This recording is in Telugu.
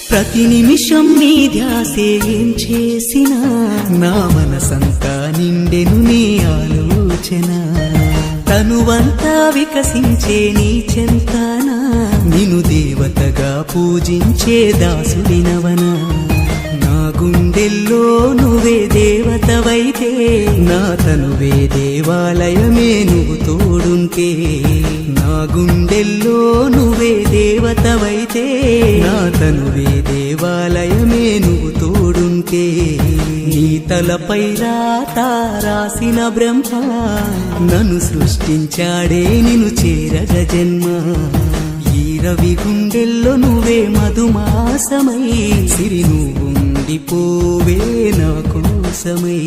ప్రతి నిమిషం నీ ధ్యాసే ఏం చేసినా నా మనసంతా నిండెను నీ ఆలోచన తనువంతా వికసించే నీ చెంతానా నిన్ను దేవతగా పూజించే దాసుడినవనా నా గుండెల్లో నువ్వే దేవతవైతే నా తనువే దేవాలయమే నువ్వు తోడుంటే నా గుండెల్లో నువ్వే దేవతవైతే నా తనువే దేవాలయమే నువ్వు తోడుంటే నీ తలపై రాసిన బ్రహ్మ నన్ను సృష్టించాడే నిన్ను చేరగ జన్మ ఈ రవి గుండెల్లో నువ్వే మధుమాసమై సిరి నువ్వుండిపోవే నా కోసమై